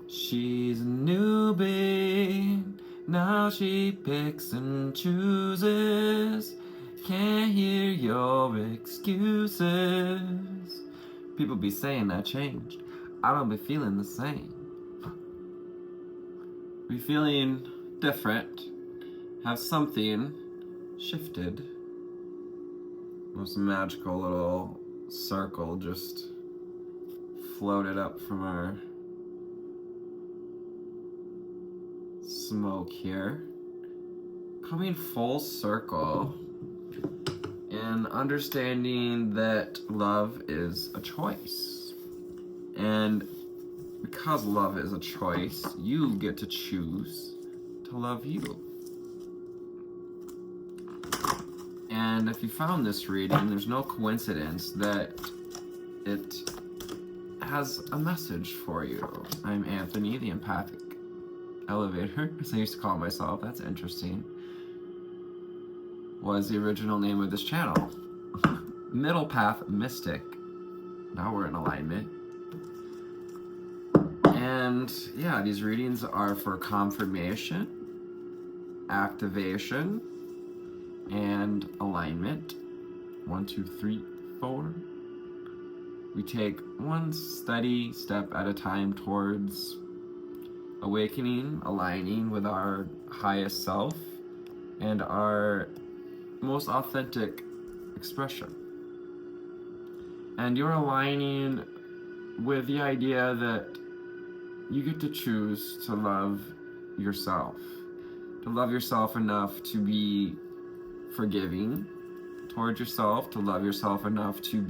She's a newbie, now she picks and chooses. Can't hear your excuses. People be saying I changed. I don't be feeling the same. Be feeling different. Have something shifted. Most magical little circle just floated up from our smoke here. Coming full circle and understanding that love is a choice. And because love is a choice, you get to choose to love you. And if you found this reading, there's no coincidence that it has a message for you. I'm Anthony, the empathic elevator, as I used to call myself. That's interesting. Was the original name of this channel. Middle Path Mystic. Now we're in alignment. And yeah, these readings are for confirmation, activation, and alignment. 1, 2, 3, 4. We take one steady step at a time towards awakening, aligning with our highest self and our most authentic expression. And you're aligning with the idea that you get to choose to love yourself. To love yourself enough to be forgiving towards yourself, to love yourself enough to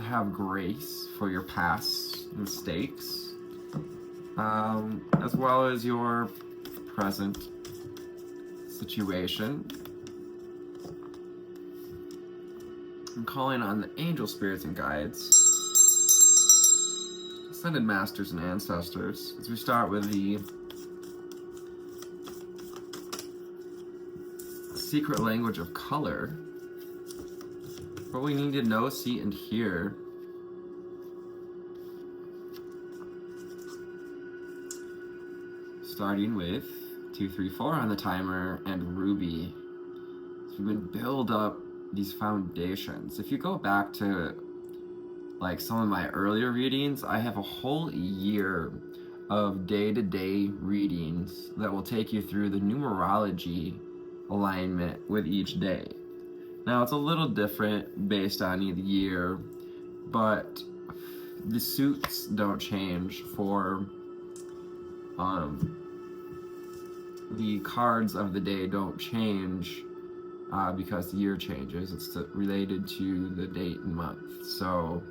have grace for your past mistakes, as well as your present situation. I'm calling on the angel spirits and guides, ascended masters and ancestors, as we start with the secret language of color. What we need to know, see, and hear. Starting with 2, 3, 4 on the timer and Ruby. So we've been build up these foundations. If you go back to like some of my earlier readings, I have a whole year of day-to-day readings that will take you through the numerology alignment with each day. Now it's a little different based on the year, but the suits don't change for the cards of the day don't change because the year changes. It's related to the date and month. So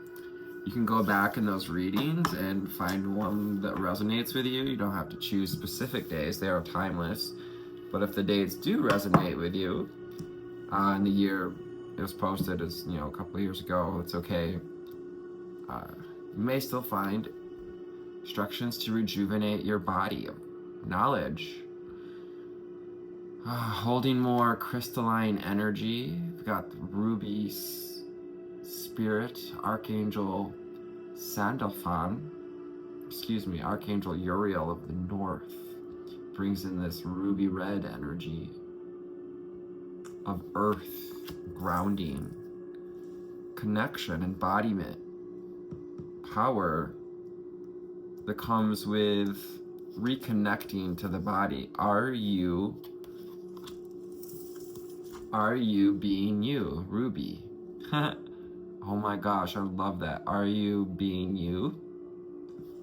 you can go back in those readings and find one that resonates with you. You don't have to choose specific days. They are timeless. But if the dates do resonate with you, and the year it was posted as, a couple of years ago, it's okay. You may still find instructions to rejuvenate your body, knowledge, holding more crystalline energy. We've got the Ruby Spirit, Archangel Archangel Uriel of the North, brings in this ruby red energy of earth, grounding, connection, embodiment, power that comes with reconnecting to the body. Are you being you, Ruby? Oh my gosh, I love that. Are you being you?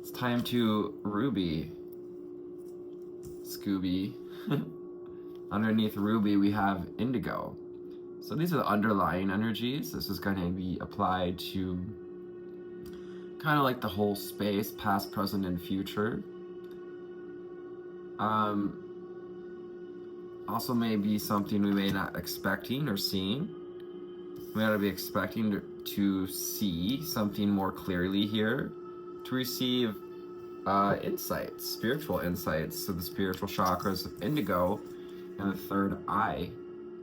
It's time to Ruby, Scooby. Underneath Ruby, we have Indigo. So these are the underlying energies. This is going to be applied to kind of like the whole space, past, present, and future. Also may be something we may not expecting or seeing. We ought to be expecting to see something more clearly here, to receive insights, spiritual insights to the spiritual chakras of Indigo and the third eye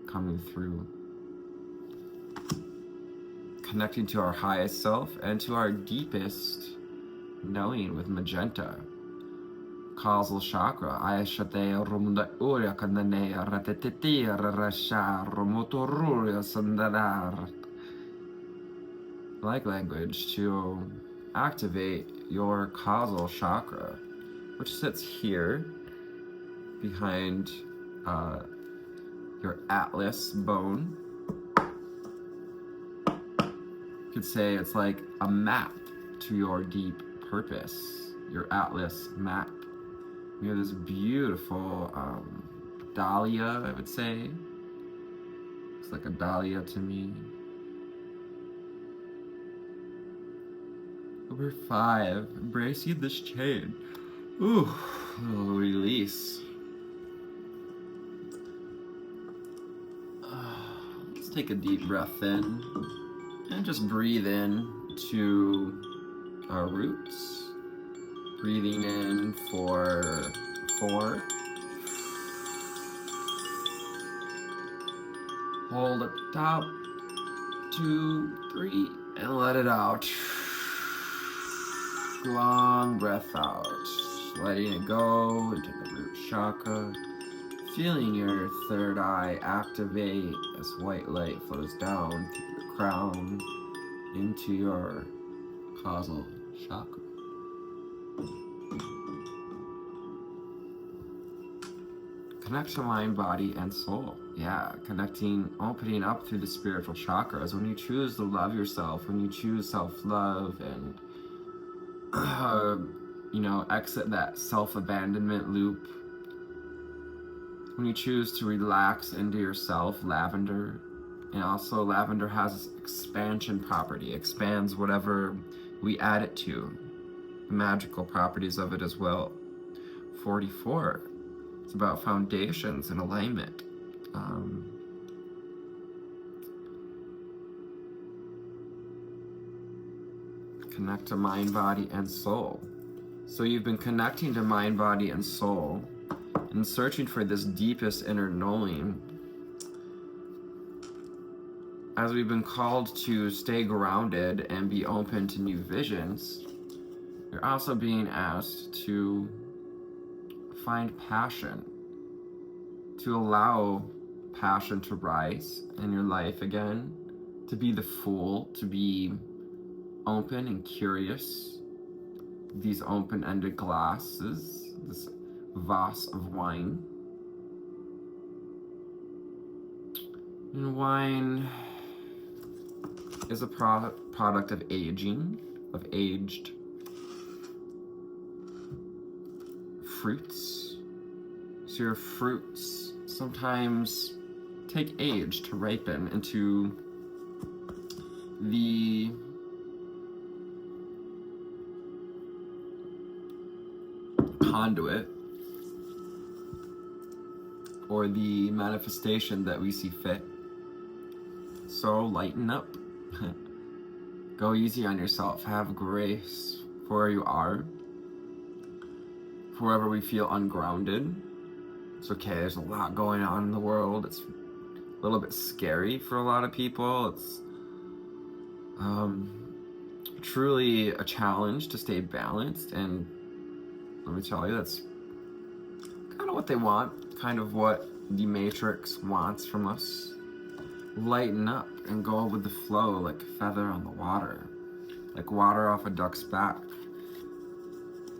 coming through. connecting to our highest self and to our deepest knowing with magenta. Causal chakra. Ayashate rumda uria kanane ratetiti rashar motoruria sandalar. Like language to activate your causal chakra, which sits here behind your atlas bone. You could say it's like a map to your deep purpose, your atlas map. You have this beautiful dahlia, I would say. Looks like a dahlia to me. Number 5, embracing this chain. Ooh, release. Let's take a deep breath in and just breathe in to our roots. Breathing in for 4. Hold at the top. 2, 3, and let it out. Long breath out. Letting it go into the root chakra. Feeling your third eye activate as white light flows down through your crown into your causal chakra. Connect to mind, body, and soul. Yeah, connecting, opening up through the spiritual chakras. When you choose to love yourself, when you choose self-love and, exit that self-abandonment loop. When you choose to relax into yourself, lavender. And also lavender has this expansion property, expands whatever we add it to. The magical properties of it as well. 44. It's about foundations and alignment. Connect to mind, body, and soul. So you've been connecting to mind, body, and soul and searching for this deepest inner knowing. As we've been called to stay grounded and be open to new visions, you're also being asked to find passion, to allow passion to rise in your life again, to be the fool, to be open and curious. These open-ended glasses, this vase of wine. And wine is a product of aging, of aged fruits. So your fruits sometimes take age to ripen into the conduit or the manifestation that we see fit. So lighten up. Go easy on yourself. Have grace for where you are. Wherever we feel ungrounded, it's okay. There's a lot going on in the world. It's a little bit scary for a lot of people. It's truly a challenge to stay balanced, and let me tell you, that's kind of what they want, kind of what the Matrix wants from us. Lighten up and go with the flow like a feather on the water, like water off a duck's back.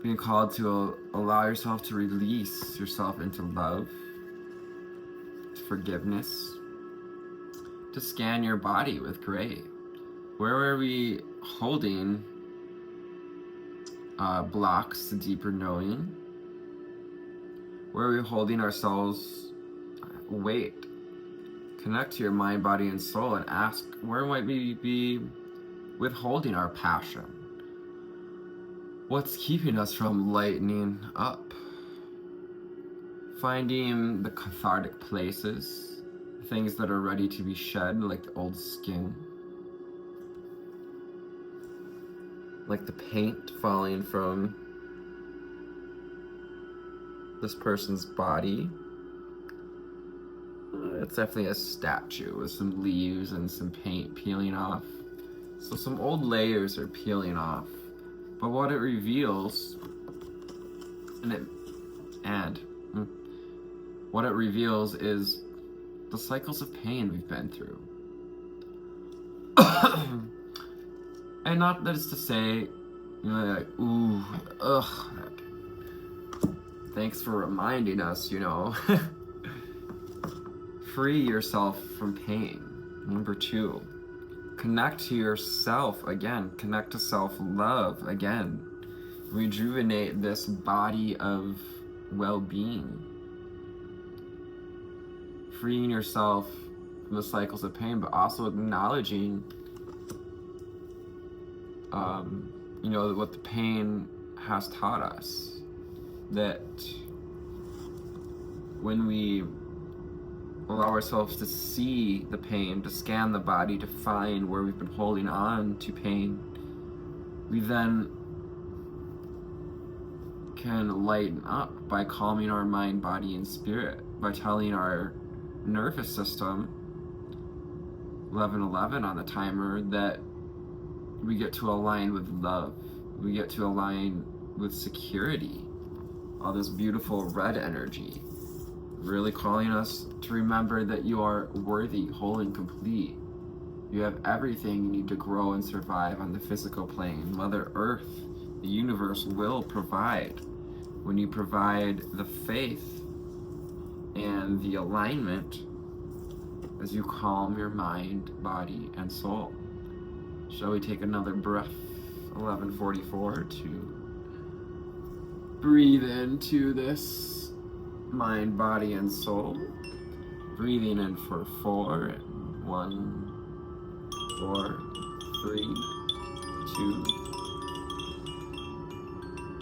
Being called to allow yourself to release yourself into love, to forgiveness, to scan your body with gray. Where are we holding blocks to deeper knowing? Where are we holding ourselves? Wait. Connect to your mind, body, and soul and ask, where might we be withholding our passion? What's keeping us from lightening up? Finding the cathartic places, things that are ready to be shed, like the old skin. Like the paint falling from this person's body. It's definitely a statue with some leaves and some paint peeling off. So some old layers are peeling off, but what it reveals, what it reveals is the cycles of pain we've been through. And not that it's to say, like, ooh, ugh, thanks for reminding us, Free yourself from pain. Number 2, connect to yourself again. Connect to self-love again. Rejuvenate this body of well-being. Freeing yourself from the cycles of pain, but also acknowledging, what the pain has taught us. That when we allow ourselves to see the pain, to scan the body, to find where we've been holding on to pain, we then can lighten up by calming our mind, body, and spirit, by telling our nervous system, 1111 on the timer, that we get to align with love. We get to align with security. All this beautiful red energy, really calling us to remember that you are worthy, whole, and complete. You have everything you need to grow and survive on the physical plane. Mother Earth, the universe, will provide. When you provide the faith and the alignment as you calm your mind, body, and soul. Shall we take another breath? 11:44 to breathe into this mind, body, and soul. Breathing in for 4, and 1, 4, 3, 2.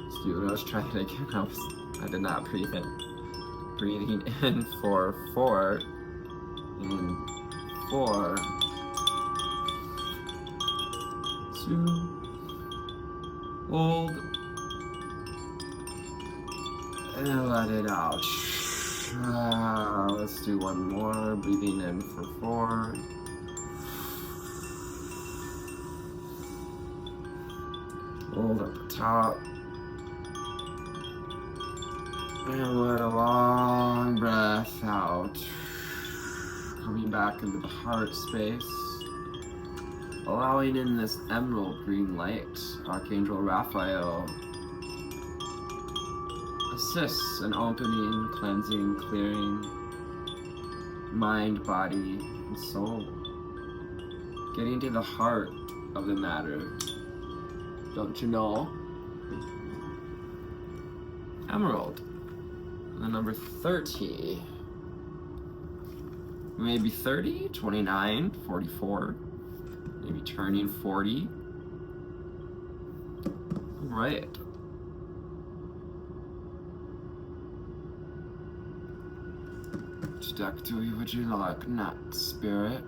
Let's do it. Let's try it again. I did not breathe in. Breathing in for 4, and 4, 2. Hold. And let it out. Let's do one more. Breathing in for 4. Hold at the top. And let a long breath out. Coming back into the heart space. Allowing in this emerald green light. Archangel Raphael assists in opening, cleansing, clearing mind, body, and soul. Getting to the heart of the matter. Don't you know? Emerald. And the number 30. Maybe 30, 29, 44. Maybe turning 40. All right. Which deck would you like next, Spirit?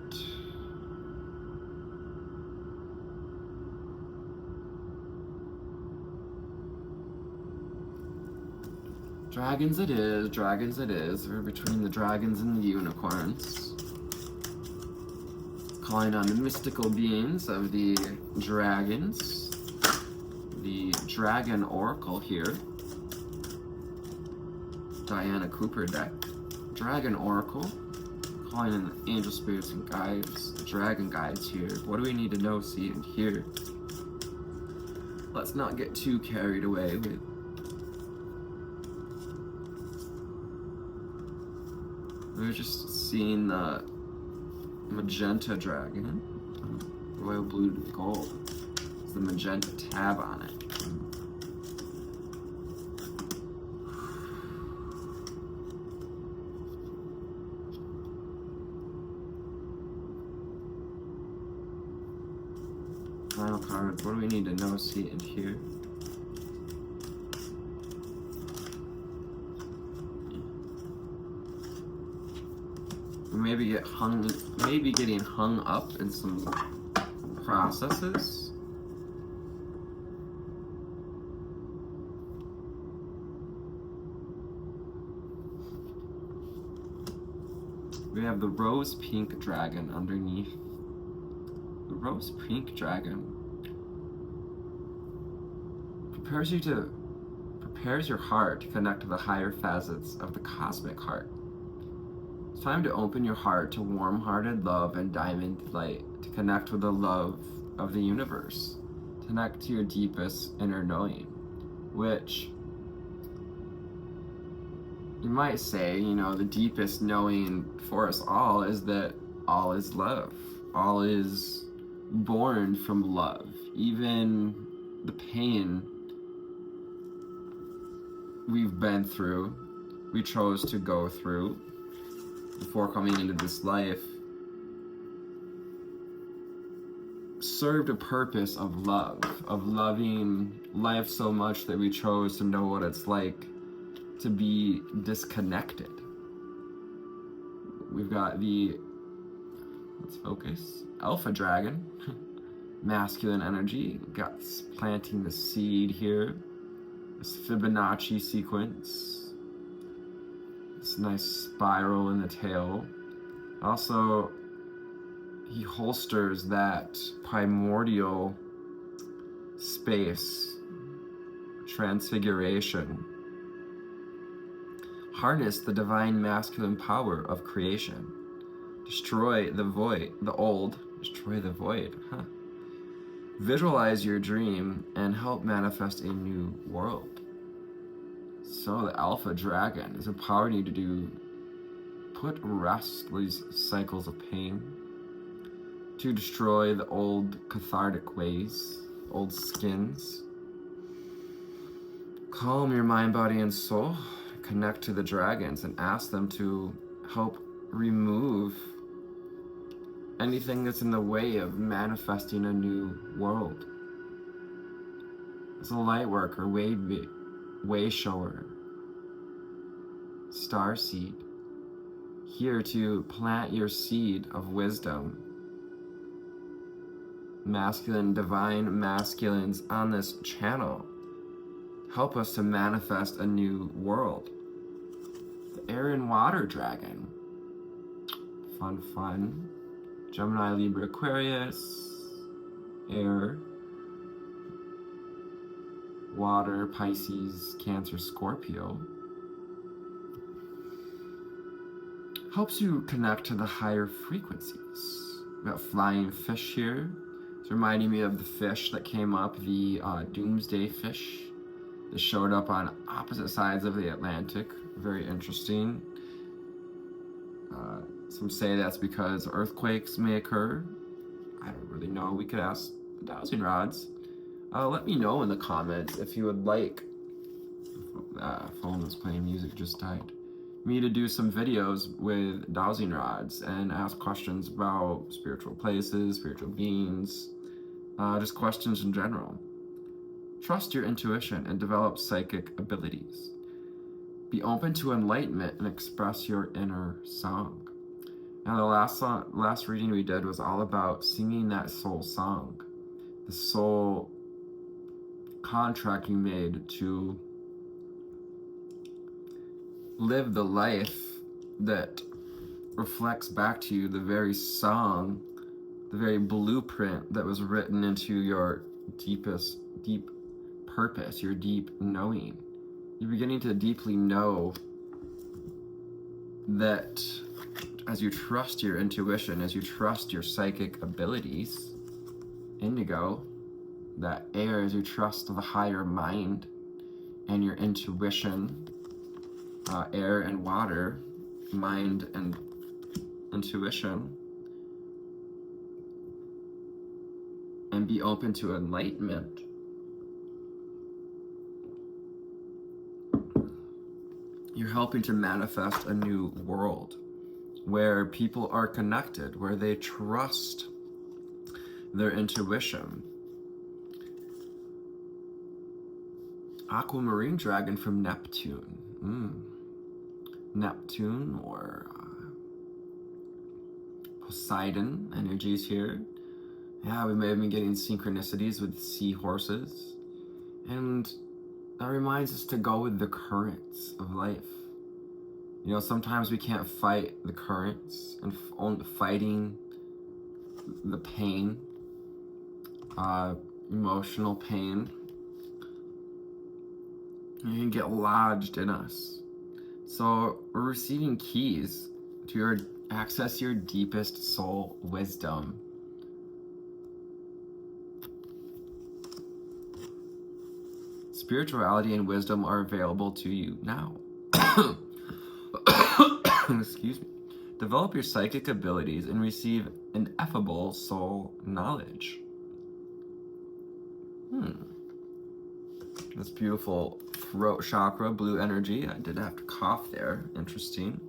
Dragons it is, dragons it is. We're between the dragons and the unicorns. Calling on the mystical beings of the dragons. The Dragon Oracle here. Diana Cooper deck. Dragon Oracle. Calling in the angel spirits and guides. The dragon guides here. What do we need to know, see, and hear? Let's not get too carried away with we're just seeing the magenta dragon, royal blue to gold. It's the magenta tab on it. Final cards. What do we need to know, see, and hear? Maybe getting hung up in some processes. We have the rose pink dragon underneath. The rose pink dragon prepares your heart to connect to the higher facets of the cosmic heart. It's time to open your heart to warm-hearted love and diamond light, to connect with the love of the universe, to connect to your deepest inner knowing, which you might say, the deepest knowing for us all is that all is love. All is born from love. Even the pain we've been through, we chose to go through before coming into this life, served a purpose of love, of loving life so much that we chose to know what it's like to be disconnected. We've got let's focus, Alpha Dragon, masculine energy, got planting the seed here, this Fibonacci sequence, this nice spiral in the tail. Also, he holsters that primordial space, transfiguration. Harness the divine masculine power of creation. Destroy the void, destroy the void. Visualize your dream and help manifest a new world. So the Alpha Dragon is empowering you to put rest these cycles of pain, to destroy the old cathartic ways, old skins. Calm your mind, body, and soul. Connect to the dragons and ask them to help remove anything that's in the way of manifesting a new world. As a light worker, way shower, star seed, here to plant your seed of wisdom. Masculine, divine masculines on this channel help us to manifest a new world. The air and water dragon, fun. Gemini, Libra, Aquarius, air, water, Pisces, Cancer, Scorpio. Helps you connect to the higher frequencies. We've got flying fish here. It's reminding me of the fish that came up, the doomsday fish that showed up on opposite sides of the Atlantic. Very interesting. Some say that's because earthquakes may occur. I don't really know. We could ask the dowsing rods. Let me know in the comments if you would like, phone was playing music, just died, me to do some videos with dowsing rods and ask questions about spiritual places, spiritual beings, just questions in general. Trust your intuition and develop psychic abilities. Be open to enlightenment and express your inner song. Now the last reading we did was all about singing that soul song, the soul contract you made to live the life that reflects back to you the very song, the very blueprint that was written into your deep purpose, your deep knowing. You're beginning to deeply know that as you trust your intuition, as you trust your psychic abilities, indigo, that air, as you trust the higher mind and your intuition, air and water, mind and intuition, and be open to enlightenment. You're helping to manifest a new world where people are connected, where they trust their intuition. Aquamarine dragon from Neptune. Neptune or Poseidon energies here. Yeah, we may have been getting synchronicities with seahorses. And that reminds us to go with the currents of life. You know, sometimes we can't fight the currents, and fighting the pain emotional pain. You can get lodged in us. So we're receiving keys to access your deepest soul wisdom. Spirituality and wisdom are available to you now. Excuse me. Develop your psychic abilities and receive ineffable soul knowledge. This beautiful throat chakra, blue energy. I did have to cough there. Interesting.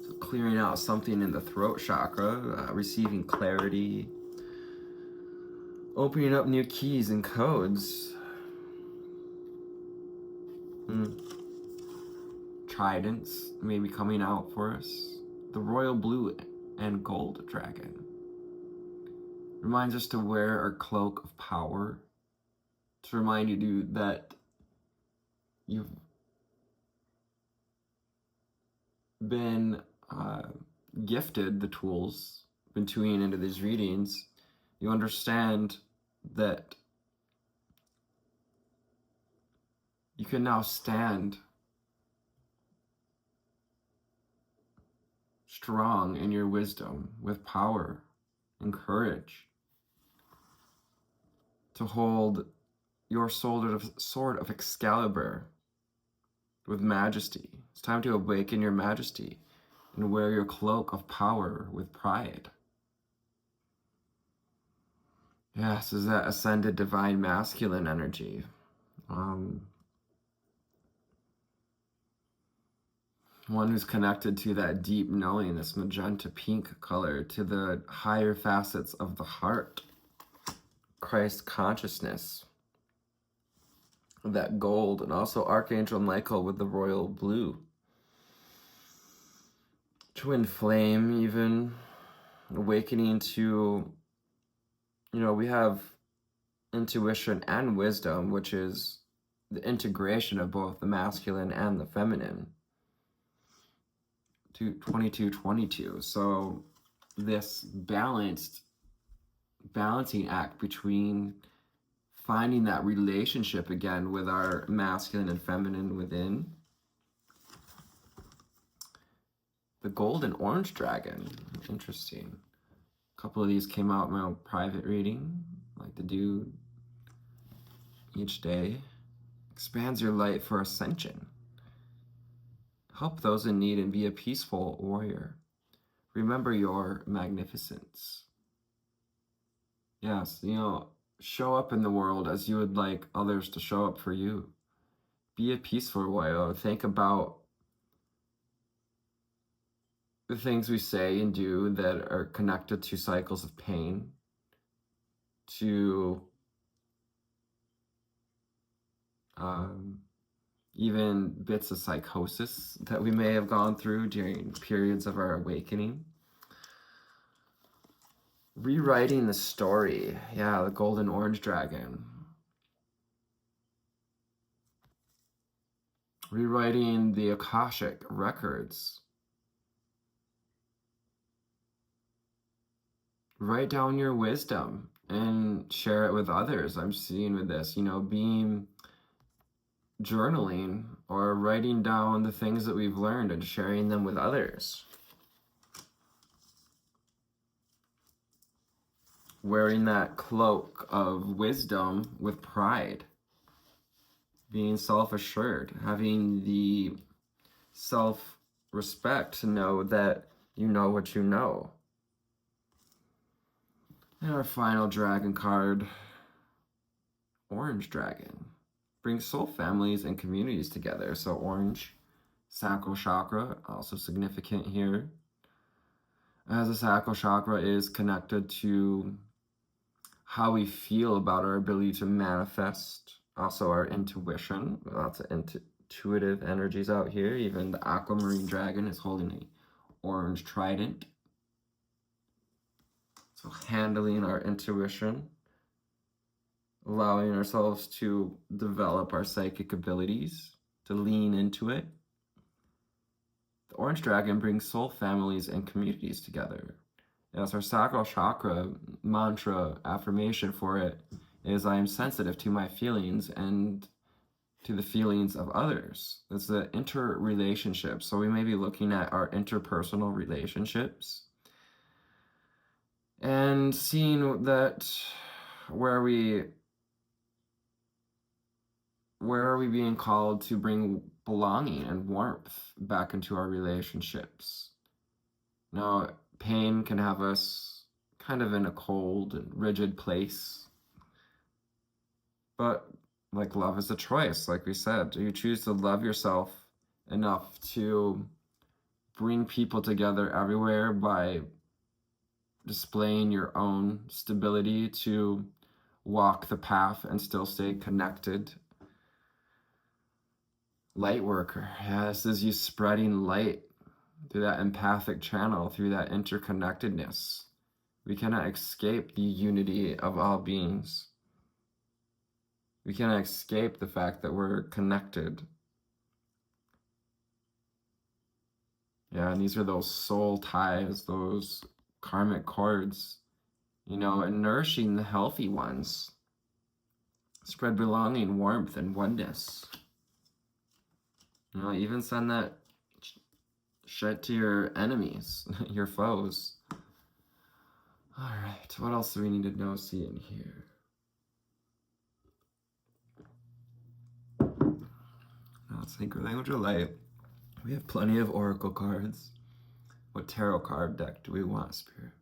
So clearing out something in the throat chakra, receiving clarity, opening up new keys and codes. Tridents may be coming out for us. The royal blue and gold dragon reminds us to wear our cloak of power, to remind you that you've been gifted the tools, been tuning into these readings. You understand that you can now stand strong in your wisdom with power and courage to hold your sword of Excalibur with majesty. It's time to awaken your majesty and wear your cloak of power with pride. Yes, is that ascended divine masculine energy. One who's connected to that deep knowing, this magenta pink color, to the higher facets of the heart, Christ consciousness, that gold, and also Archangel Michael with the royal blue. Twin flame, even awakening to, we have intuition and wisdom, which is the integration of both the masculine and the feminine. 2222. So this balancing act between finding that relationship again with our masculine and feminine within. The gold and orange dragon. Interesting. A couple of these came out in my own private reading, like to do each day. Expands your light for ascension. Help those in need and be a peaceful warrior. Remember your magnificence. Yes, show up in the world as you would like others to show up for you. Be a peaceful warrior. Think about the things we say and do that are connected to cycles of pain, to even bits of psychosis that we may have gone through during periods of our awakening. Rewriting the story. Yeah, the golden orange dragon. Rewriting the Akashic records. Write down your wisdom and share it with others. I'm seeing with this, being journaling or writing down the things that we've learned and sharing them with others. Wearing that cloak of wisdom with pride. Being self-assured. Having the self-respect to know that you know what you know. And our final dragon card, Orange Dragon. Brings soul families and communities together. So orange, sacral chakra, also significant here. As the sacral chakra is connected to how we feel about our ability to manifest, also our intuition. Lots of intuitive energies out here. Even the aquamarine dragon is holding an orange trident. So handling our intuition, allowing ourselves to develop our psychic abilities, to lean into it. The orange dragon brings soul families and communities together. Yes, our sacral chakra mantra affirmation for it is I am sensitive to my feelings and to the feelings of others. It's the interrelationship. So we may be looking at our interpersonal relationships and seeing that where are we being called to bring belonging and warmth back into our relationships. Now, pain can have us kind of in a cold and rigid place, but like love is a choice, like we said. Do you choose to love yourself enough to bring people together everywhere by displaying your own stability to walk the path and still stay connected? Light worker, yeah, this is you spreading light through that empathic channel, through that interconnectedness. We cannot escape the unity of all beings. We cannot escape the fact that we're connected. Yeah, and these are those soul ties, those karmic cords, you know, and nourishing the healthy ones. Spread belonging, warmth, and oneness. You know, even send that shit to your enemies, your foes. All right, what else do we need to know, see, in here? Now, sacred language of light. We have plenty of oracle cards. What tarot card deck do we want, Spirit?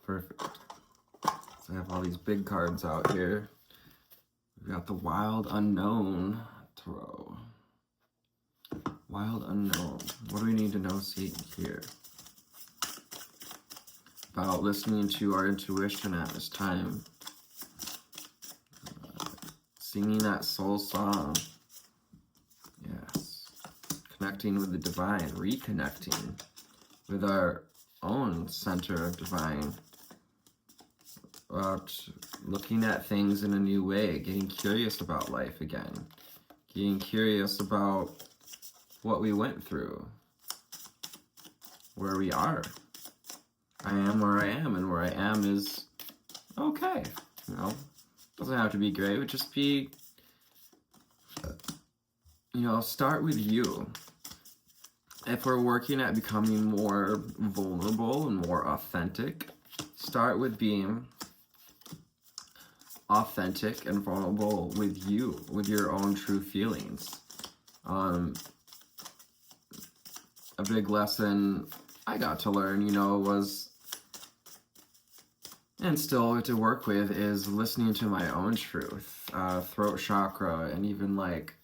Perfect. So I have all these big cards out here. We've got the Wild Unknown Tarot. Wild Unknown. What do we need to know, see, here? About listening to our intuition at this time. Singing that soul song. Yes. Connecting with the divine. Reconnecting with our own center of divine. About looking at things in a new way. Getting curious about life again. Getting curious about what we went through. Where we are. I am where I am, and where I am is okay. You know, doesn't have to be great. It would just be, you know, start with you. If we're working at becoming more vulnerable and more authentic, start with being authentic and vulnerable with you, with your own true feelings. A big lesson I got to learn, you know, was, and still to work with, is listening to my own truth, throat chakra, and even like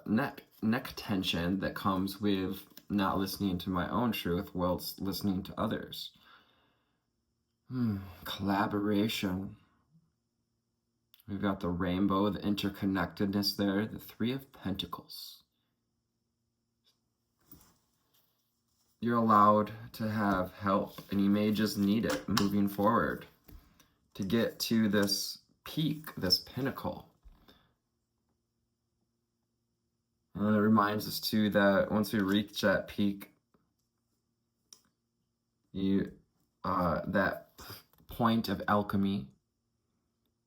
neck tension that comes with not listening to my own truth whilst listening to others. Collaboration. We've got the rainbow, the interconnectedness there, the Three of Pentacles. You're allowed to have help, and you may just need it moving forward to get to this peak, this pinnacle. And it reminds us too that once we reach that peak, that point of alchemy,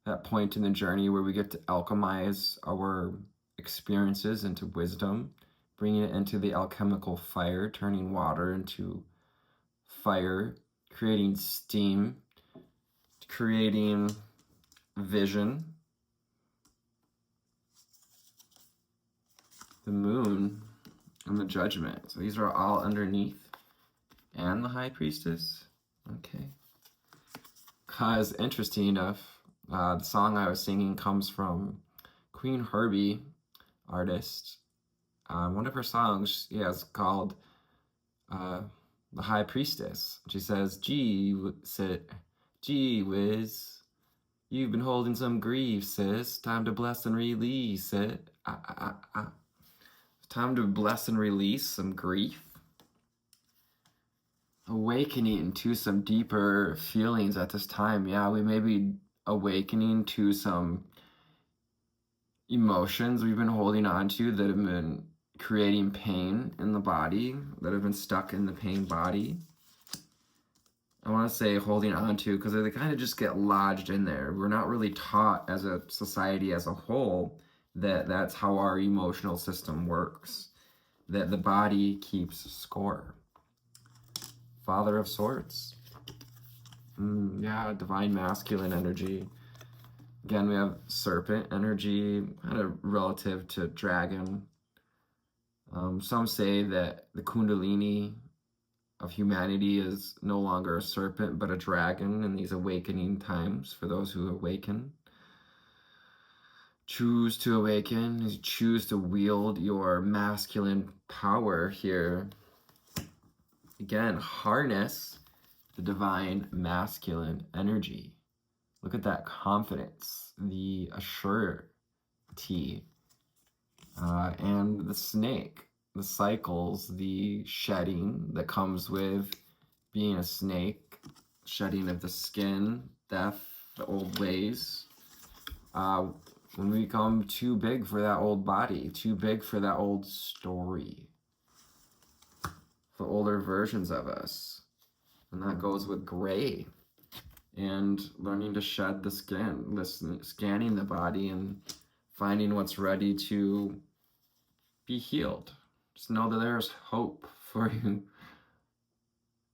that point in the journey where we get to alchemize our experiences into wisdom, bringing it into the alchemical fire, turning water into fire, creating steam, creating vision. The moon and the judgment. So these are all underneath. And the high priestess. Okay. Because interesting enough, the song I was singing comes from Queen Herbie, artist. One of her songs, is called The High Priestess. She says, gee whiz, you've been holding some grief, sis. Time to bless and release it. Time to bless and release some grief. awakening to some deeper feelings at this time. Yeah, we may be awakening to some emotions we've been holding on to that have been creating pain in the body, that have been stuck in the pain body. I want to say holding on to because they kind of just get lodged in there. We're not really taught as a society as a whole that that's how our emotional system works, that the body keeps score. Father of Swords. Yeah, divine masculine energy. Again, we have serpent energy, kind of relative to dragon. Some say that the kundalini of humanity is no longer a serpent, but a dragon in these awakening times for those who awaken. Choose to awaken, choose to wield your masculine power here. Again, harness the divine masculine energy. Look at that confidence, the assurity, and the snake, the cycles, the shedding that comes with being a snake, shedding of the skin, death, the old ways. When we become too big for that old body, too big for that old story, the older versions of us. And that goes with gray and learning to shed the skin, scanning the body and finding what's ready to be healed. Just know that there's hope for you.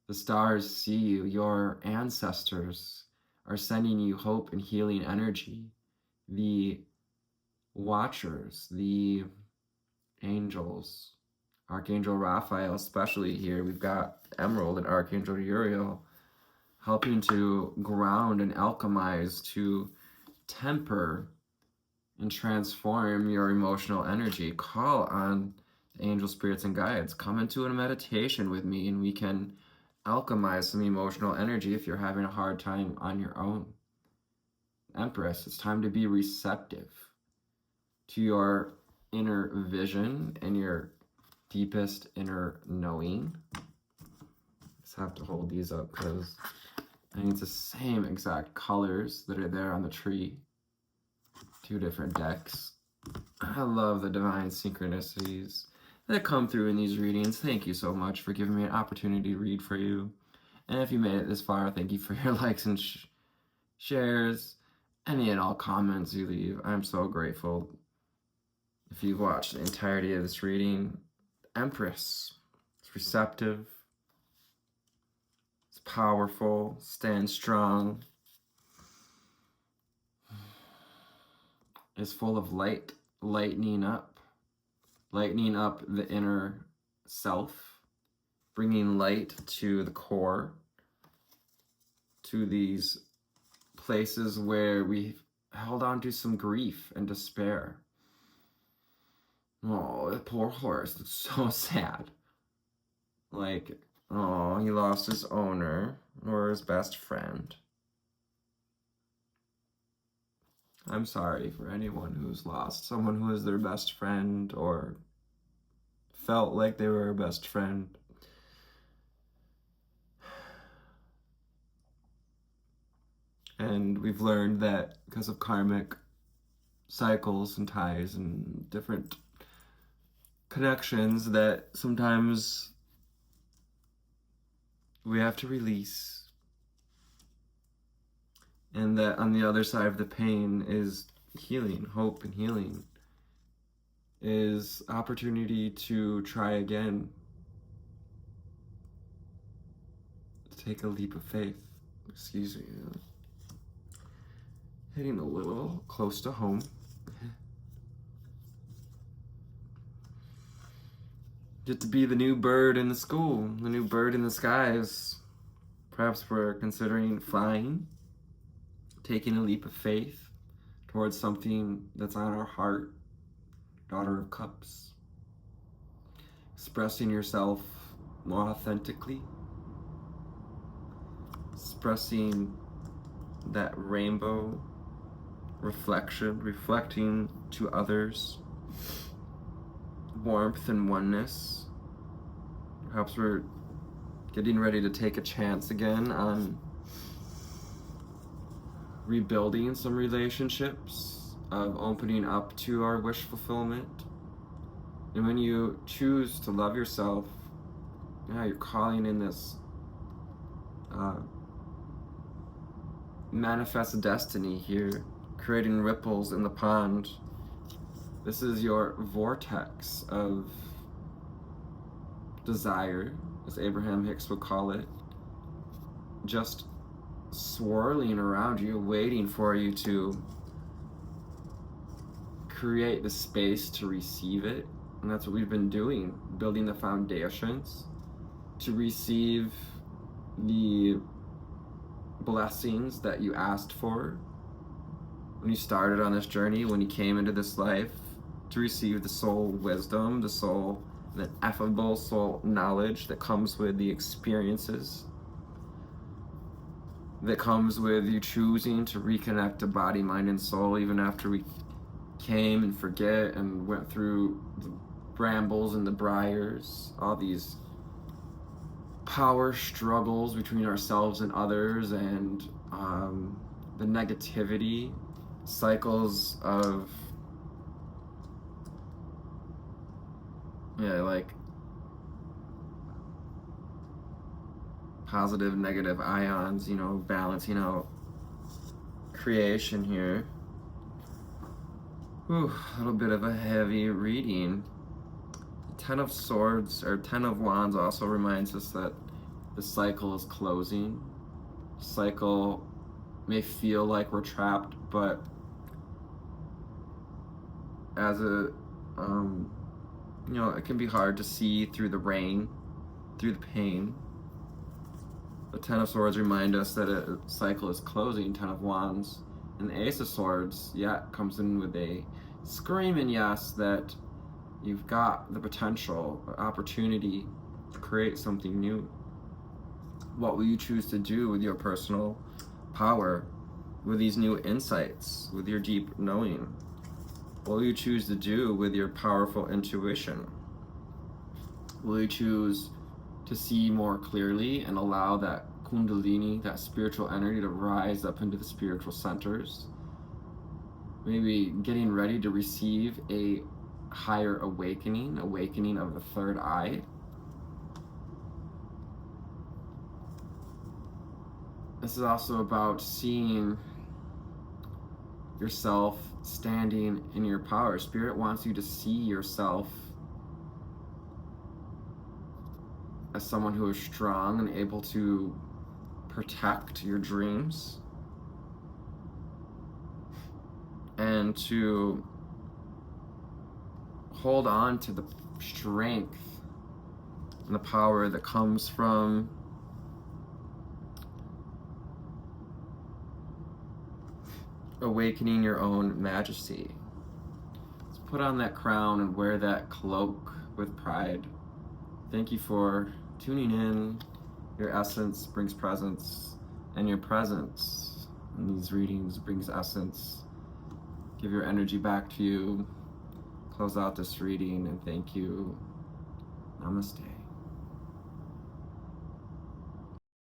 The stars see you. Your ancestors are sending you hope and healing energy. The watchers, the angels, Archangel Raphael, especially here. We've got Emerald and Archangel Uriel helping to ground and alchemize, to temper and transform your emotional energy. Call on the angel spirits and guides. Come into a meditation with me and we can alchemize some emotional energy if you're having a hard time on your own. Empress, it's time to be receptive to your inner vision and your deepest inner knowing. Just have to hold these up because I think it's the same exact colors that are there on the tree. 2 different decks. I love the divine synchronicities that come through in these readings. Thank you so much for giving me an opportunity to read for you. And if you made it this far, thank you for your likes and shares, any and all comments you leave. I'm so grateful. If you've watched the entirety of this reading, Empress, it's receptive, it's powerful, stands strong, is full of light, lightening up the inner self, bringing light to the core, to these places where we've held on to some grief and despair. Oh, that poor horse, it's so sad. Like, oh, he lost his owner or his best friend. I'm sorry for anyone who's lost someone who is their best friend or felt like they were a best friend. And we've learned that because of karmic cycles and ties and different connections that sometimes we have to release. And that on the other side of the pain is healing, hope and healing, is opportunity to try again, to take a leap of faith. Excuse me. Hitting a little close to home. Get to be the new bird in the school, the new bird in the skies. Perhaps we're considering flying, taking a leap of faith towards something that's on our heart. Daughter of Cups. Expressing yourself more authentically. Expressing that rainbow reflection, reflecting to others. Warmth and oneness. Perhaps we're getting ready to take a chance again on rebuilding some relationships, of opening up to our wish fulfillment. And when you choose to love yourself, yeah, you're calling in this manifest destiny here, creating ripples in the pond. This is your vortex of desire, as Abraham Hicks would call it, just swirling around you, waiting for you to create the space to receive it. And that's what we've been doing, building the foundations to receive the blessings that you asked for when you started on this journey, when you came into this life, to receive the soul wisdom, the ineffable soul knowledge that comes with the experiences, that comes with you choosing to reconnect to body, mind, and soul, even after we came and forget and went through the brambles and the briars, all these power struggles between ourselves and others, and the negativity, cycles of like positive, negative ions, balancing out creation here. Ooh, a little bit of a heavy reading. Ten of Swords, or Ten of Wands, also reminds us that the cycle is closing. The cycle may feel like we're trapped, but as a, it can be hard to see through the rain, through the pain. The Ten of Swords remind us that a cycle is closing. Ten of Wands and the Ace of Swords, comes in with a screaming yes, that you've got the potential, opportunity to create something new. What will you choose to do with your personal power, with these new insights, with your deep knowing? What will you choose to do with your powerful intuition? Will you choose to see more clearly and allow that kundalini, that spiritual energy, to rise up into the spiritual centers? Maybe getting ready to receive a higher awakening of the third eye. This is also about seeing yourself standing in your power. Spirit wants you to see yourself as someone who is strong and able to protect your dreams, and to hold on to the strength and the power that comes from awakening your own majesty. Let's put on that crown and wear that cloak with pride. Thank you for tuning in. Your essence brings presence, and your presence in these readings brings essence. Give your energy back to you. Close out this reading, and thank you. Namaste.